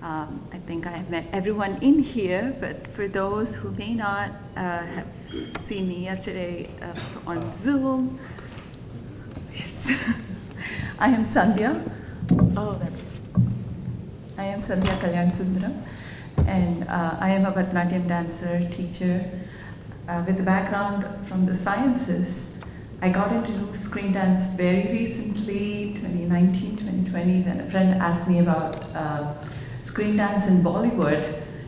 I think I have met everyone in here, but for those who may not have seen me yesterday on Zoom, I am Sandhiya. I am Sandhiya Kalyanasundaram, and I am a Bharatanatyam dancer, teacher, with a background from the sciences. I got into screen dance very recently, 2019, 2020, when a friend asked me about screen dance in Bollywood.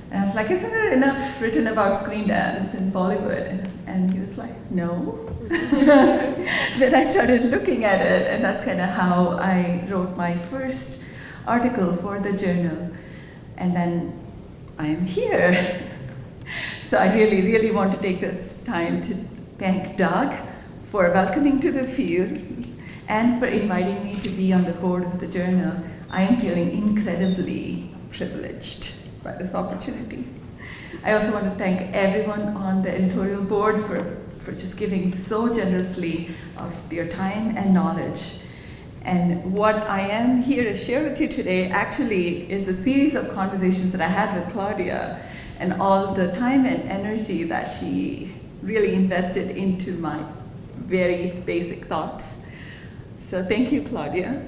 And I was like, isn't there enough written about screen dance in Bollywood? And he was like, no. Then I started looking at it, and that's kind of how I wrote my first article for the journal. And then I am here. So I really, really want to take this time to thank Doug for welcoming to the field and for inviting me to be on the board of the journal. I am feeling incredibly privileged by this opportunity. I also want to thank everyone on the editorial board for just giving so generously of their time and knowledge. And what I am here to share with you today actually is a series of conversations that I had with Claudia and all the time and energy that she really invested into my very basic thoughts. So thank you, Claudia.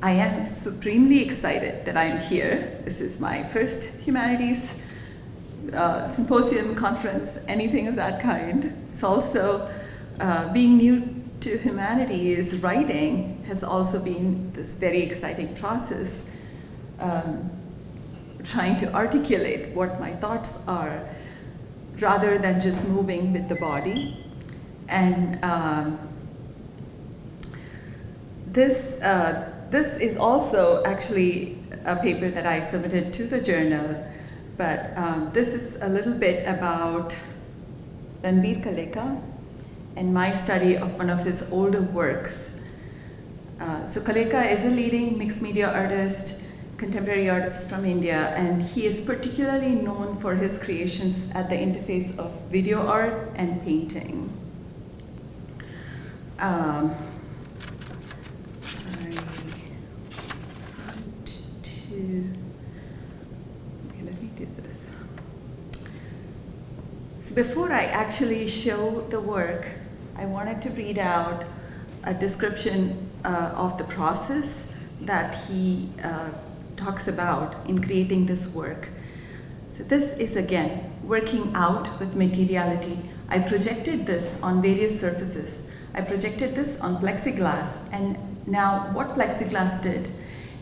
I am supremely excited that I'm here. This is my first humanities symposium, conference, anything of that kind. It's also, being new to humanities, writing has also been this very exciting process, trying to articulate what my thoughts are rather than just moving with the body. And this is also actually a paper that I submitted to the journal, but this is a little bit about Ranbir Kaleka and my study of one of his older works. So Kaleka is a leading mixed media artist, contemporary artist from India, and he is particularly known for his creations at the interface of video art and painting. I want to, okay, let me do this. So before I actually show the work, I wanted to read out a description of the process that he talks about in creating this work. So this is again working out with materiality. I projected this on various surfaces. I projected this on plexiglass, and now what plexiglass did,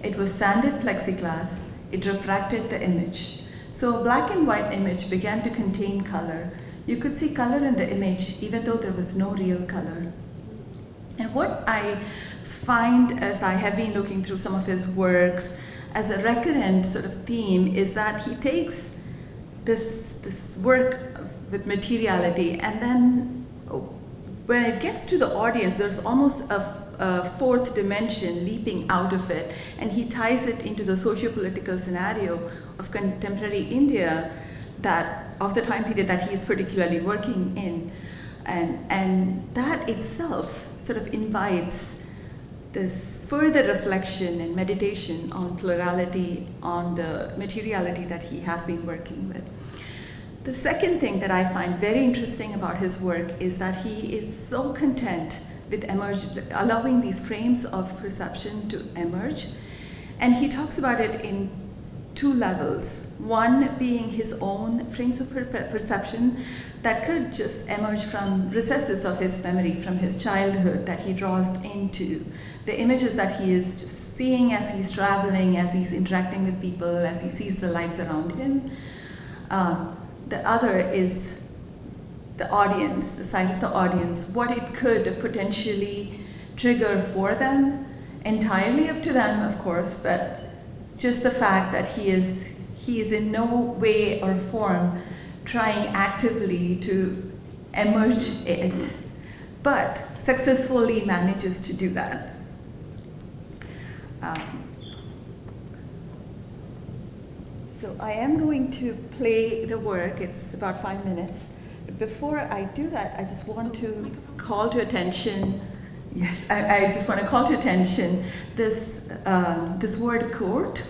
it was sanded plexiglass, it refracted the image. So a black and white image began to contain color. You could see color in the image even though there was no real color. And what I find as I have been looking through some of his works as a recurrent sort of theme is that he takes this work with materiality, and then when it gets to the audience, there's almost a fourth dimension leaping out of it, and he ties it into the socio-political scenario of contemporary India of the time period that he is particularly working in. And that itself sort of invites this further reflection and meditation on plurality, on the materiality that he has been working with. The second thing that I find very interesting about his work is that he is so content with allowing these frames of perception to emerge. And he talks about it in two levels. One being his own frames of perception that could just emerge from recesses of his memory, from his childhood, that he draws into the images that he is just seeing as he's traveling, as he's interacting with people, as he sees the lives around him. The other is the audience, the side of the audience, what it could potentially trigger for them, entirely up to them, of course, but just the fact that he is in no way or form trying actively to emerge it, but successfully manages to do that. So I am going to play the work. It's about 5 minutes. But before I do that, I just want to call to attention Yes, I just want to call to attention this word court,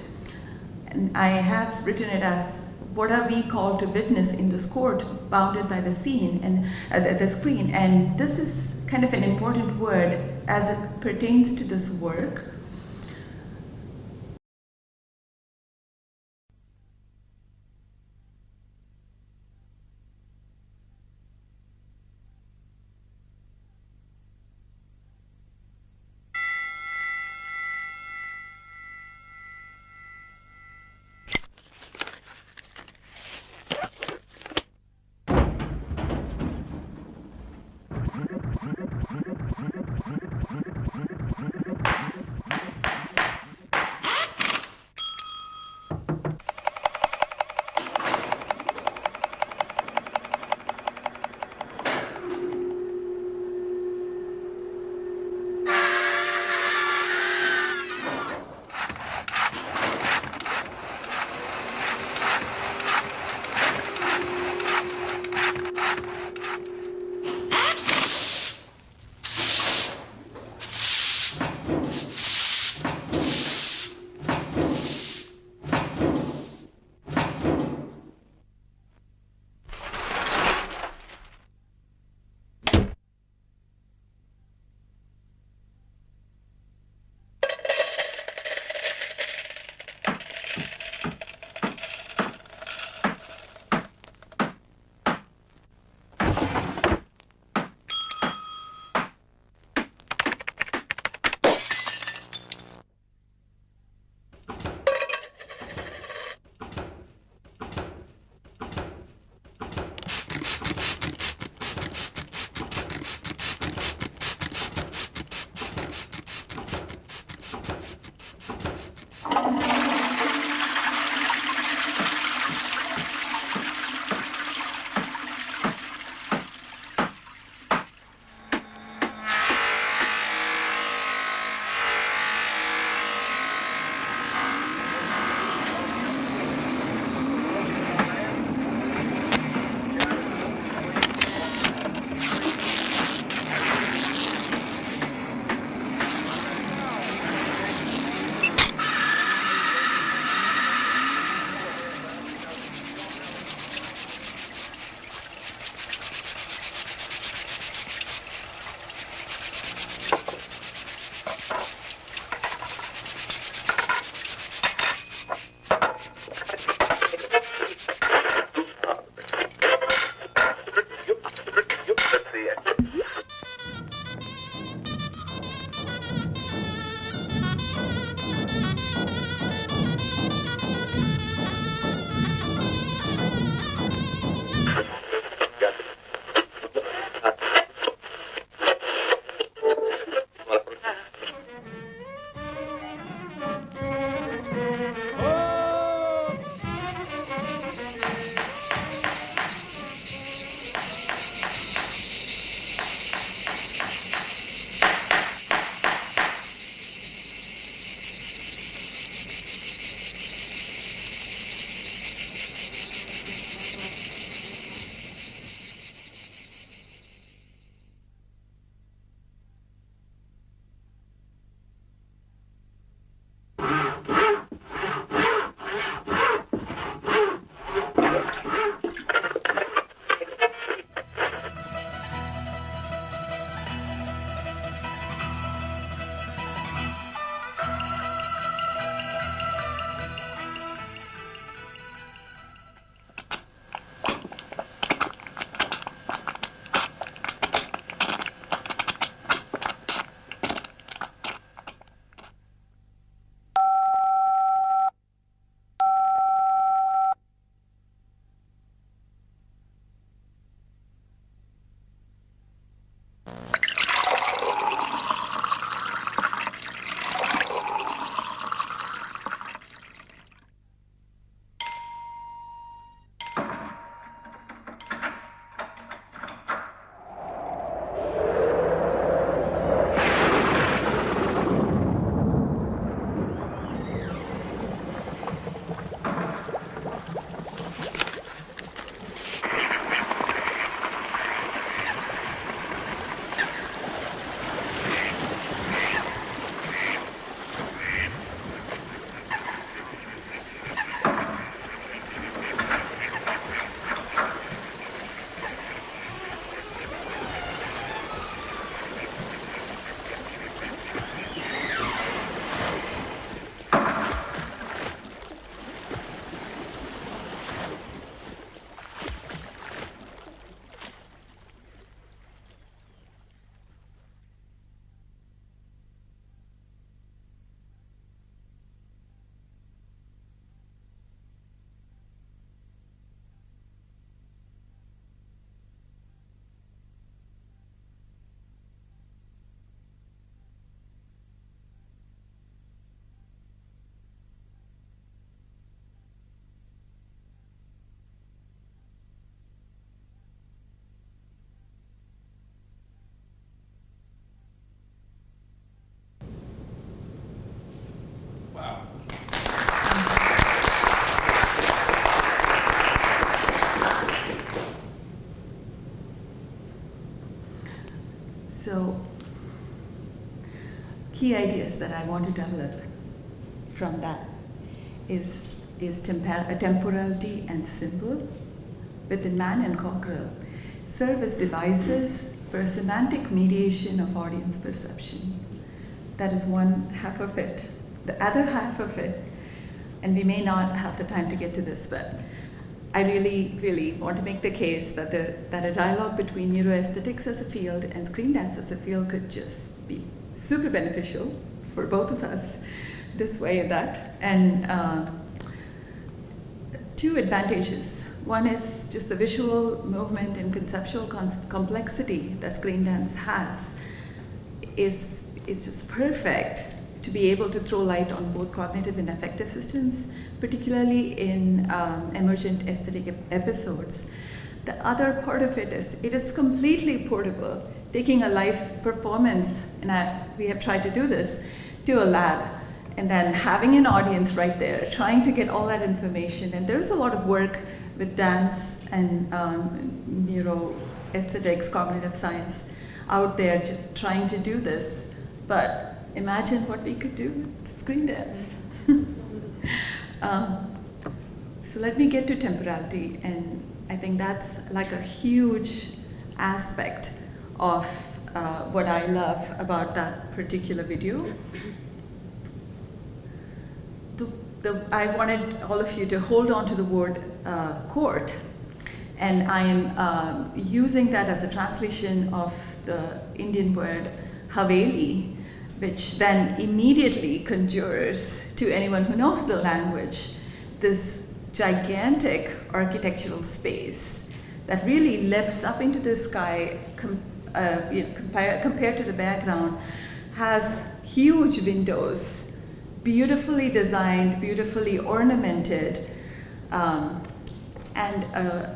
and I have written it as what are we called to witness in this court bounded by the scene and the screen. And this is kind of an important word as it pertains to this work. key ideas that I want to develop from that is temporality and symbol within man and cockerel serve as devices for a semantic mediation of audience perception. That is one half of it. The other half of it, and we may not have the time to get to this, but I really, really want to make the case that a dialogue between neuroaesthetics as a field and screen dance as a field could just be super beneficial for both of us, this way and that. And two advantages. One is just the visual movement and conceptual complexity that screen dance has is just perfect to be able to throw light on both cognitive and affective systems, particularly in emergent aesthetic episodes. The other part of it is completely portable, taking a live performance, and we have tried to do this, to a lab, and then having an audience right there, trying to get all that information. And there's a lot of work with dance and neuroaesthetics, cognitive science out there just trying to do this. But imagine what we could do with screen dance. So let me get to temporality, and I think that's like a huge aspect of what I love about that particular video. I wanted all of you to hold on to the word court, and I am using that as a translation of the Indian word Haveli, which then immediately conjures to anyone who knows the language this gigantic architectural space that really lifts up into the sky, compared to the background, has huge windows, beautifully designed, beautifully ornamented, and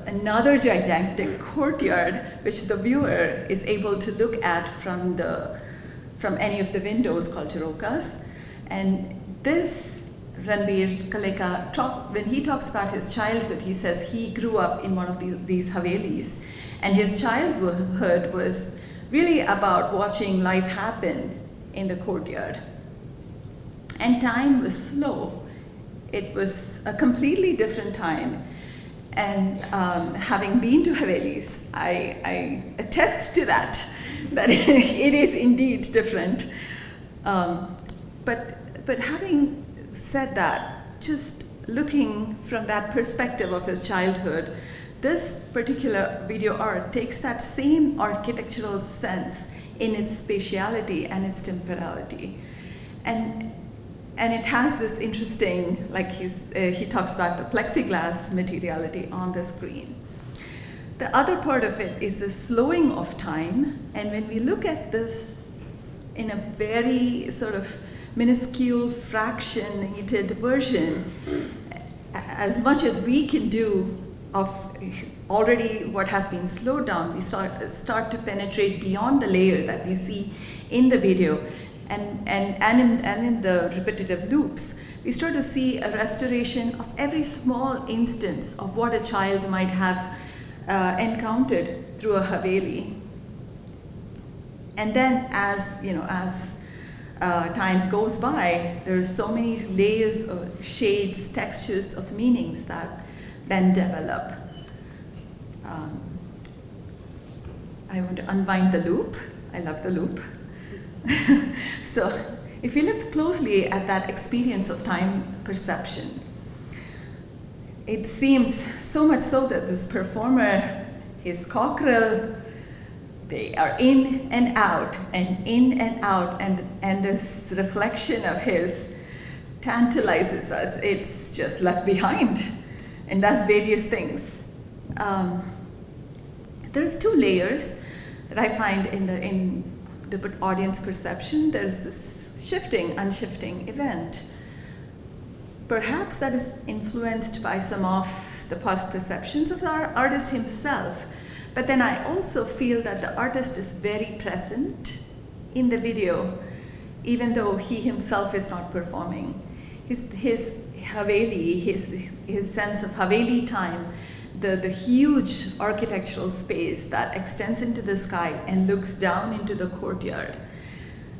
another gigantic courtyard which the viewer is able to look at from any of the windows called Jharokas. And this Ranbir Kaleka, when he talks about his childhood, he says he grew up in one of these Havelis, and his childhood was really about watching life happen in the courtyard. And time was slow. It was a completely different time. And having been to Havelis, I attest to that it is indeed different. But having said that, just looking from that perspective of his childhood, this particular video art takes that same architectural sense in its spatiality and its temporality. And it has this interesting, like he talks about the plexiglass materiality on the screen. The other part of it is the slowing of time, and when we look at this in a very sort of minuscule fractionated version, as much as we can do of already what has been slowed down, we start to penetrate beyond the layer that we see in the video. And in the repetitive loops, we start to see a restoration of every small instance of what a child might have encountered through a Haveli. And then as time goes by, there's so many layers of shades, textures of meanings that then develop. I want to unwind the loop. I love the loop. So if we look closely at that experience of time perception, it seems so much so that this performer, his cockerel, they are in and out, and this reflection of his tantalizes us. It's just left behind and does various things. There's two layers that I find in the audience perception. There's this shifting, unshifting event. Perhaps that is influenced by some of the past perceptions of the artist himself. But then I also feel that the artist is very present in the video, even though he himself is not performing. His Haveli, his sense of Haveli time, the huge architectural space that extends into the sky and looks down into the courtyard,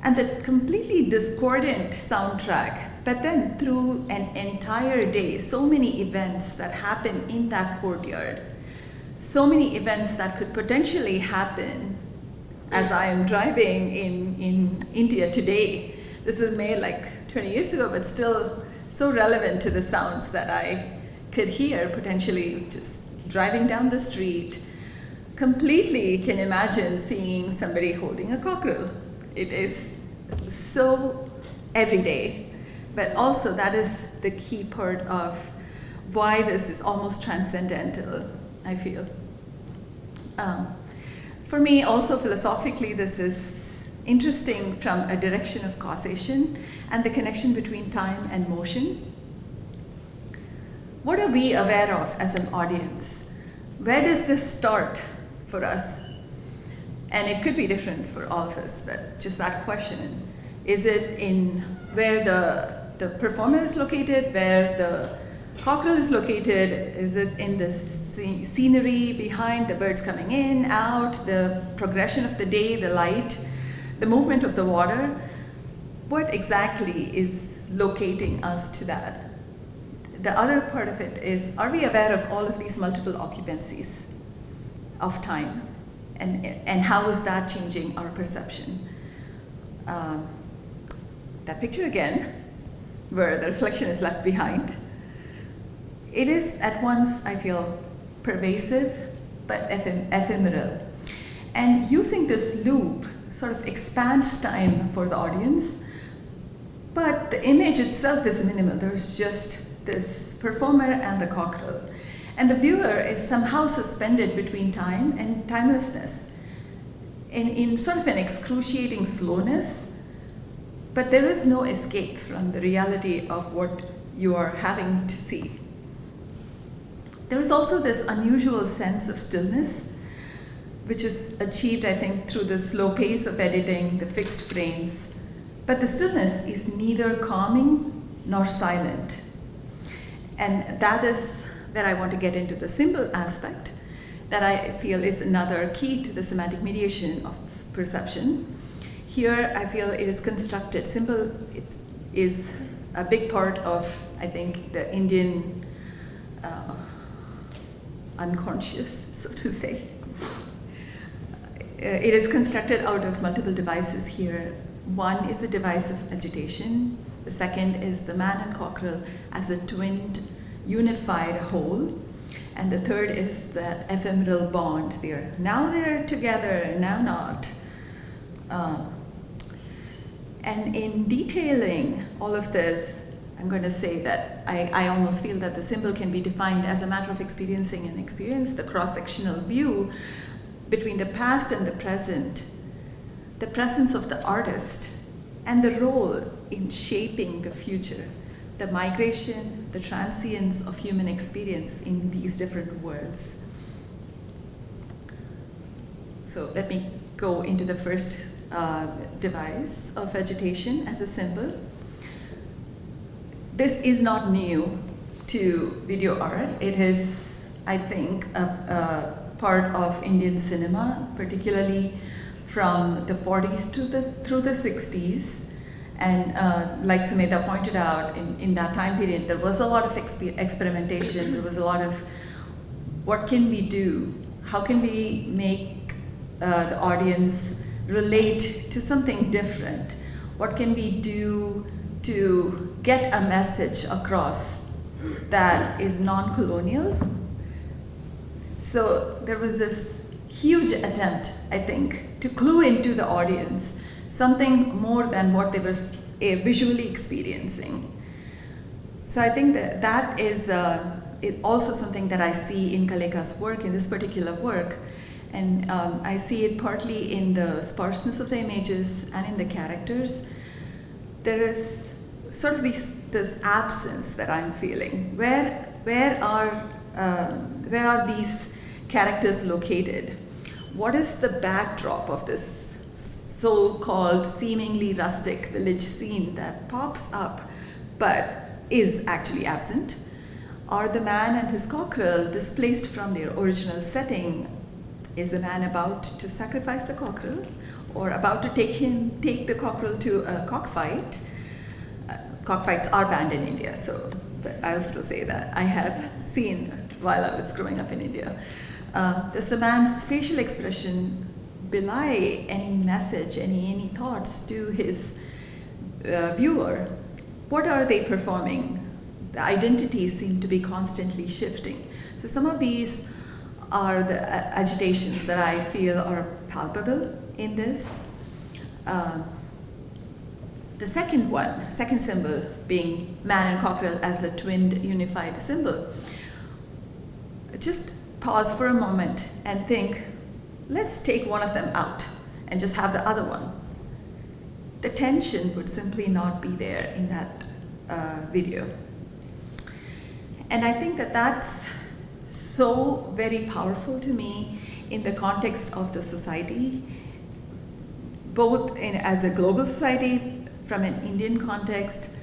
and the completely discordant soundtrack. But then through an entire day, so many events that happen in that courtyard, so many events that could potentially happen as I am driving in India today. This was made like 20 years ago, but still so relevant to the sounds that I could hear potentially just driving down the street. Completely can imagine seeing somebody holding a cockerel. It is so everyday, but also that is the key part of why this is almost transcendental, I feel. For me, also philosophically, this is interesting from a direction of causation and the connection between time and motion. What are we aware of as an audience? Where does this start for us? And it could be different for all of us, but just that question. Is it in where the performer is located, where the cockerel is located? Is it in the scenery behind, the birds coming in, out, the progression of the day, the light, the movement of the water? What exactly is locating us to that? The other part of it is, are we aware of all of these multiple occupancies of time? And how is that changing our perception? That picture again, where the reflection is left behind, it is at once, I feel, pervasive but ephemeral. And using this loop sort of expands time for the audience, but the image itself is minimal. There's just this performer and the cockerel. And the viewer is somehow suspended between time and timelessness in sort of an excruciating slowness, but there is no escape from the reality of what you are having to see. There is also this unusual sense of stillness, which is achieved, I think, through the slow pace of editing, the fixed frames. But the stillness is neither calming nor silent. And that is where I want to get into the symbol aspect that I feel is another key to the semantic mediation of perception. Here, I feel it is constructed. Symbol is a big part of, I think, the Indian unconscious, so to say. It is constructed out of multiple devices here. One is the device of agitation. The second is the man and cockerel as a twinned, unified whole. And the third is that ephemeral bond. Now they're together, now not. And in detailing all of this, I'm going to say that I almost feel that the symbol can be defined as a matter of experiencing an experience, the cross-sectional view between the past and the present, the presence of the artist, and the role in shaping the future, the migration, the transience of human experience in these different worlds. So let me go into the first device of vegetation as a symbol. This is not new to video art. It is, I think, a part of Indian cinema, particularly from the 40s through the 60s. And like Sumedha pointed out, in that time period, there was a lot of experimentation. There was a lot of what can we do? How can we make the audience relate to something different? What can we do to get a message across that is non-colonial? So there was this huge attempt, I think, to clue into the audience something more than what they were visually experiencing. So I think that is also something that I see in Kaleka's work, in this particular work. And I see it partly in the sparseness of the images and in the characters. There is sort of this absence that I'm feeling. Where are these characters located? What is the backdrop of this so-called seemingly rustic village scene that pops up but is actually absent? Are the man and his cockerel displaced from their original setting? Is the man about to sacrifice the cockerel? or about to take the cockerel to a cockfight. Cockfights are banned in India, so but I will still say that I have seen while I was growing up in India. Does the man's facial expression belie any message, any thoughts to his viewer? What are they performing? The identities seem to be constantly shifting. So some of these are the agitations that I feel are palpable in this. The second symbol being man and cockerel as a twinned unified symbol. Just pause for a moment and think, let's take one of them out and just have the other one. The tension would simply not be there in that video. And I think that that's so very powerful to me in the context of the society, both as a global society, from an Indian context,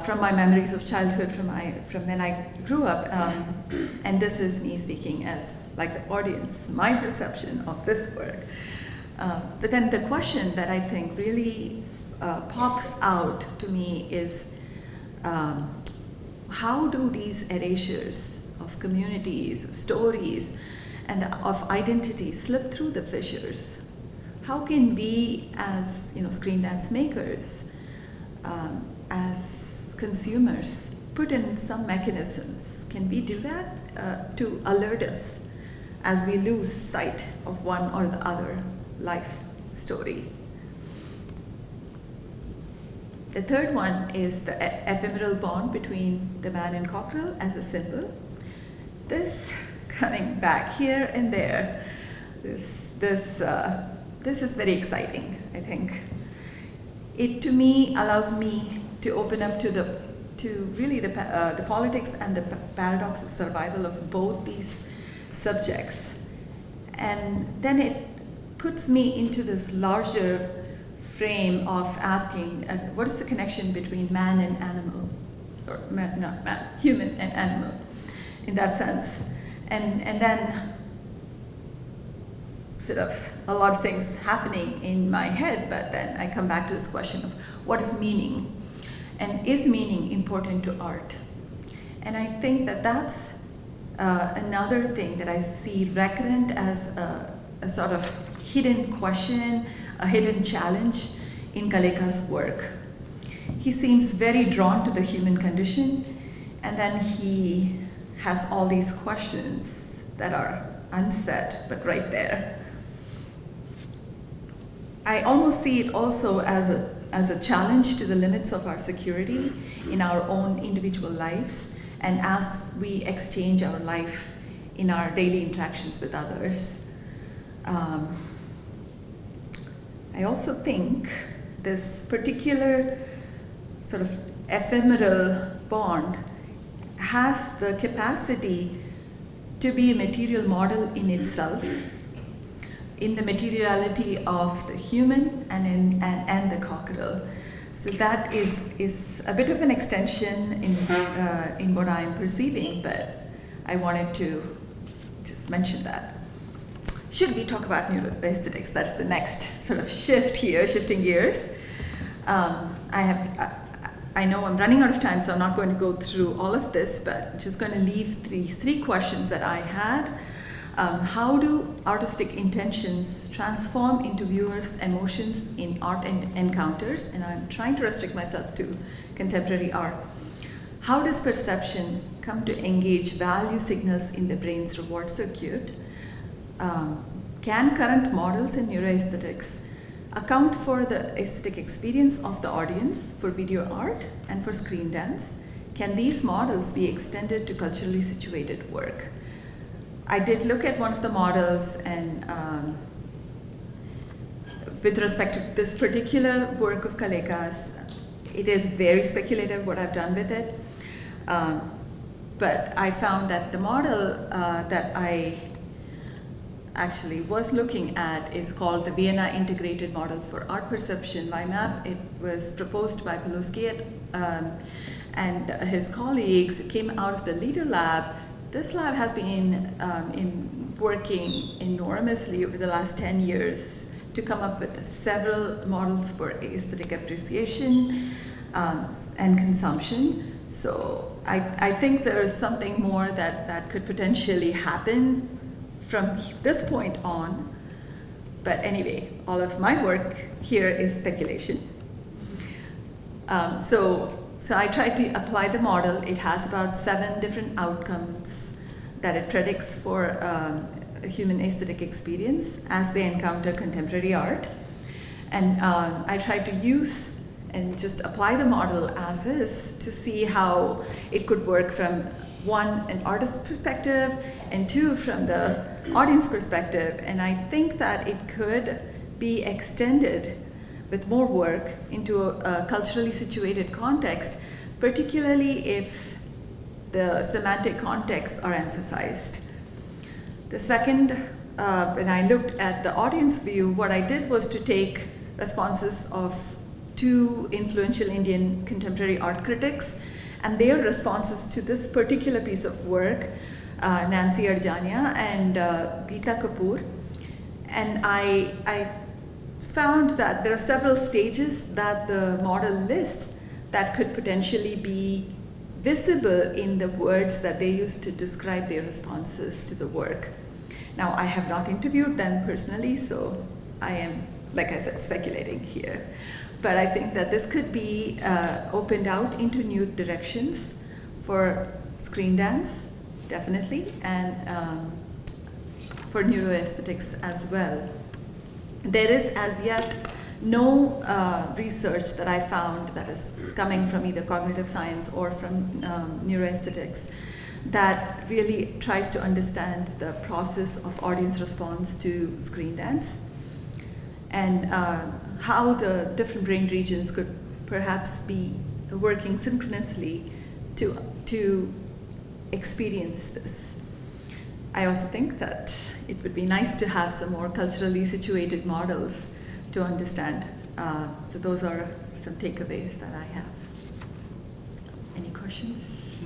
from my memories of childhood, from when I grew up, and this is me speaking as like the audience, my perception of this work. But then the question that I think really pops out to me is, how do these erasures of communities, of stories, and of identity slip through the fissures? How can we, as screen dance makers, as consumers, put in some mechanisms? Can we do that to alert us as we lose sight of one or the other life story? The third one is the ephemeral bond between the man and cockerel as a symbol. This coming back here and there, this is very exciting, I think. It, to me, allows me to open up to really the politics and the paradox of survival of both these subjects. And then it puts me into this larger frame of asking, what is the connection between man and animal? Or human and animal, in that sense. And then sort of a lot of things happening in my head, but then I come back to this question of what is meaning, and is meaning important to art? And I think that that's another thing that I see recurrent as a sort of hidden question, a hidden challenge in Kaleka's work. He seems very drawn to the human condition, and then he has all these questions that are unsaid, but right there. I almost see it also as a challenge to the limits of our security in our own individual lives, and as we exchange our life in our daily interactions with others. I also think this particular sort of ephemeral bond has the capacity to be a material model in itself, in the materiality of the human and the cockerel. So that is a bit of an extension in what I'm perceiving, but I wanted to just mention that. Should we talk about neuroaesthetics? That's the next sort of shift here, shifting gears. I know I'm running out of time, so I'm not going to go through all of this, but just going to leave three questions that I had. How do artistic intentions transform into viewers' emotions in art and encounters? And I'm trying to restrict myself to contemporary art. How does perception come to engage value signals in the brain's reward circuit? Can current models in neuroaesthetics account for the aesthetic experience of the audience for video art and for screen dance? Can these models be extended to culturally situated work? I did look at one of the models, and with respect to this particular work of Kaleka's, it is very speculative what I've done with it. But I found that the model that I actually was looking at is called the Vienna Integrated Model for Art Perception, VIMAP. It was proposed by Peluski and his colleagues. It came out of the LEADER lab. This lab has been working enormously over the last 10 years to come up with several models for aesthetic appreciation and consumption. So I think there is something more that could potentially happen from this point on. But anyway, all of my work here is speculation. So I tried to apply the model. It has about 7 different outcomes that it predicts for a human aesthetic experience as they encounter contemporary art. And I tried to use and just apply the model as is to see how it could work from 1, an artist's perspective, and 2, from the audience perspective. And I think that it could be extended with more work into a culturally situated context, particularly if the semantic contexts are emphasized. The second, when I looked at the audience view, what I did was to take responses of 2 influential Indian contemporary art critics and their responses to this particular piece of work, Nancy Arjania and Geeta Kapoor. And I found that there are several stages that the model lists that could potentially be visible in the words that they use to describe their responses to the work. Now, I have not interviewed them personally, so I am, like I said, speculating here. But I think that this could be opened out into new directions for screen dance, definitely, and for neuroaesthetics as well. There is as yet no research that I found that is coming from either cognitive science or from neuroaesthetics that really tries to understand the process of audience response to screen dance and how the different brain regions could perhaps be working synchronously to experience this. I also think that it would be nice to have some more culturally situated models to understand. So those are some takeaways that I have. Any questions?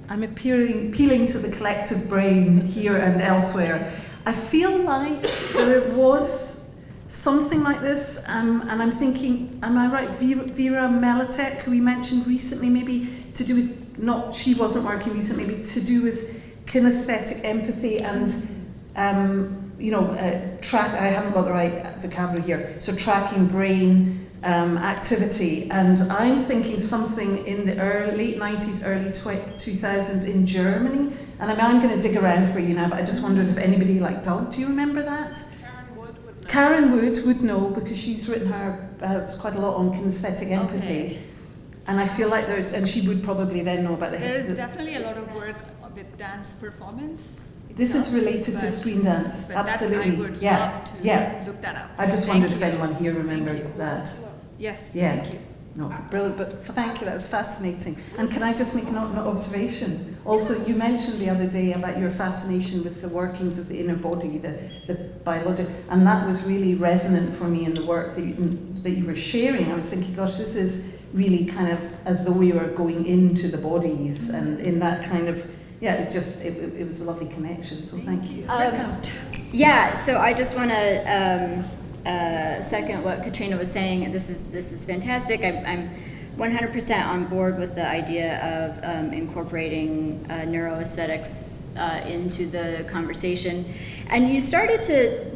I'm appealing to the collective brain here and elsewhere. I feel like there was something like this, and I'm thinking, am I right, Vera Melitek, who we mentioned recently, maybe to do with, she wasn't working recently, maybe to do with kinesthetic empathy and, I haven't got the right vocabulary here, so tracking brain activity, and I'm thinking something in the late 90s, early 2000s in Germany, and I'm going to dig around for you now, but I just wondered if anybody like Doug, do you remember that? Karen Wood would know because she's written quite a lot on kinesthetic empathy. Okay. And I feel like and she would probably then know about There is definitely a lot of work with dance performance. This is related to screen dance, absolutely. I would love to look that up. I just wondered if anyone here remembered that. Yes, yeah. Thank you. No, brilliant, but thank you, that was fascinating. And can I just make an observation? Also, you mentioned the other day about your fascination with the workings of the inner body, the biological, and that was really resonant for me in the work that you were sharing. I was thinking, gosh, this is really kind of as though we were going into the bodies, and in that kind of, it was a lovely connection, so thank you. Yeah, so I just want to second what Katrina was saying. This is fantastic. I'm 100% on board with the idea of incorporating neuroaesthetics into the conversation. And you started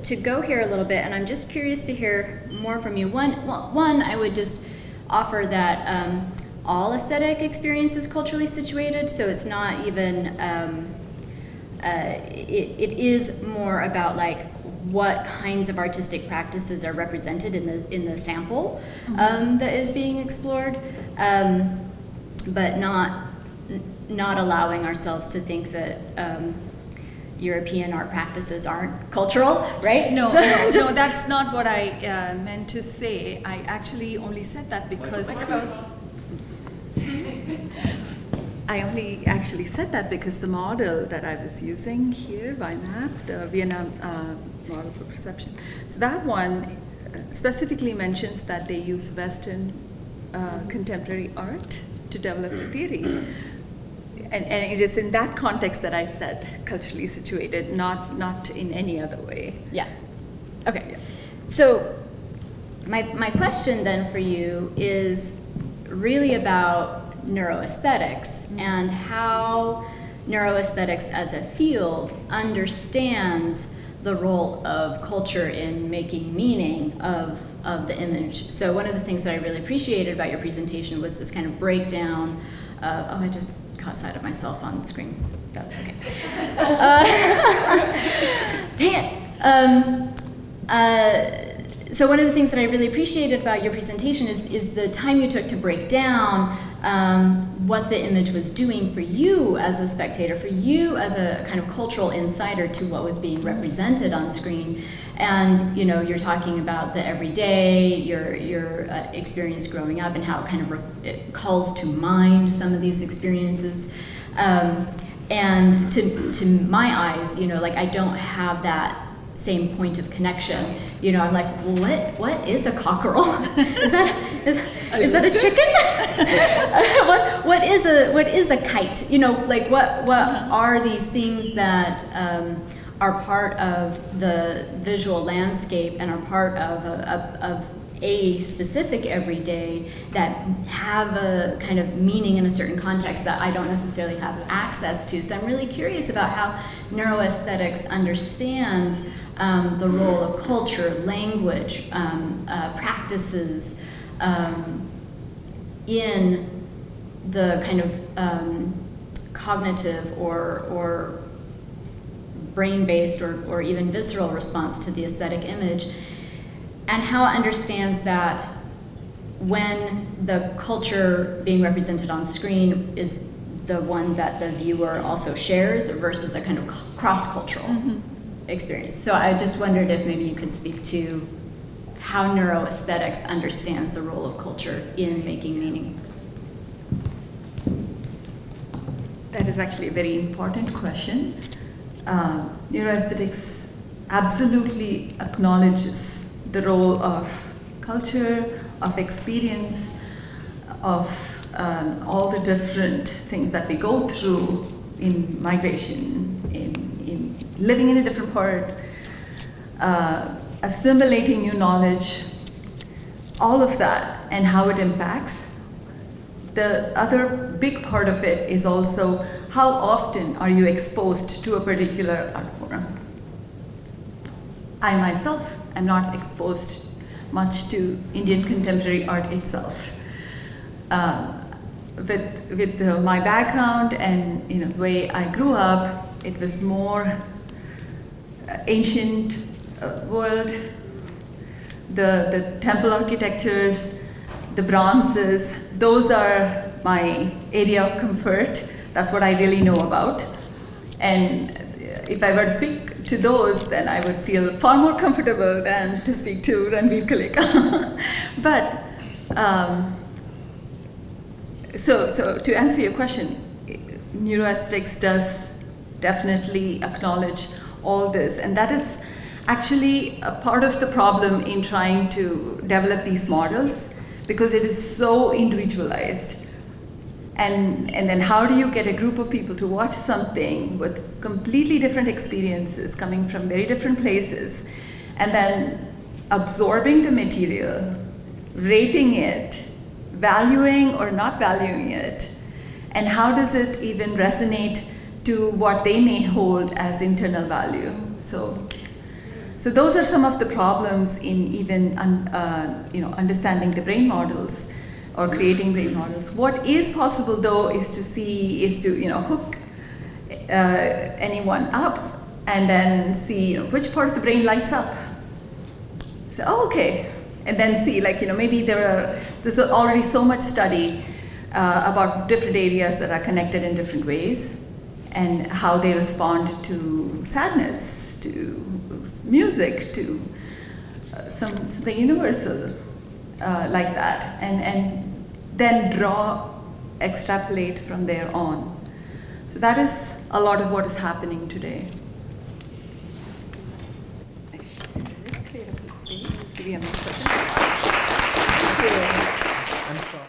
to go here a little bit, and I'm just curious to hear more from you. One, I would just offer that all aesthetic experience is culturally situated, so it's not even, it is more about like what kinds of artistic practices are represented in the sample that is being explored, but not allowing ourselves to think that European art practices aren't cultural, right? No, no, that's not what I meant to say. I actually only said that because I only actually said that because the model that I was using here by MAP, the Vienna model for perception, so that one specifically mentions that they use Western contemporary art to develop the theory. and it is in that context that I said culturally situated, not in any other way. Yeah. Okay. Yeah. So my question then for you is really about neuroaesthetics and how neuroaesthetics as a field understands the role of culture in making meaning of the image. So one of the things that I really appreciated about your presentation was this kind of breakdown of, I just caught sight of myself on screen. Okay. Dang it. So one of the things that I really appreciated about your presentation is the time you took to break down what the image was doing for you as a spectator, for you as a kind of cultural insider to what was being represented on screen. And you're talking about the everyday, your experience growing up, and how it kind of it calls to mind some of these experiences. And to my eyes, like I don't have that same point of connection. I'm like, what is a cockerel? Is that a chicken? what is a kite? Like what are these things that are part of the visual landscape and are part of a specific everyday that have a kind of meaning in a certain context that I don't necessarily have access to. So I'm really curious about how neuroaesthetics understands the role of culture, language, practices in the kind of cognitive or brain-based or even visceral response to the aesthetic image, and how it understands that when the culture being represented on screen is the one that the viewer also shares versus a kind of cross-cultural experience. So I just wondered if maybe you could speak to how neuroaesthetics understands the role of culture in making meaning. That is actually a very important question. Neuroaesthetics absolutely acknowledges the role of culture, of experience, of all the different things that we go through in migration, in living in a different part, assimilating new knowledge, all of that, and how it impacts. The other big part of it is also how often are you exposed to a particular art form. I myself am not exposed much to Indian contemporary art itself. With my background and the way I grew up, it was more ancient world, the temple architectures, the bronzes. Those are my area of comfort. That's what I really know about. And if I were to speak to those, then I would feel far more comfortable than to speak to Ranveer Kaleka. But so to answer your question, neuroaesthetics does definitely acknowledge all this, and that is actually a part of the problem in trying to develop these models, because it is so individualized. And then how do you get a group of people to watch something with completely different experiences coming from very different places, and then absorbing the material, rating it, valuing or not valuing it, and how does it even resonate to what they may hold as internal value? So those are some of the problems in even understanding the brain models or creating brain models. What is possible though is to hook anyone up and then see which part of the brain lights up. So okay, and then see maybe there's already so much study about different areas that are connected in different ways, and how they respond to sadness, to music, to something universal like that, and then extrapolate from there on. So that is a lot of what is happening today. I should clear up the space. Do we have any questions?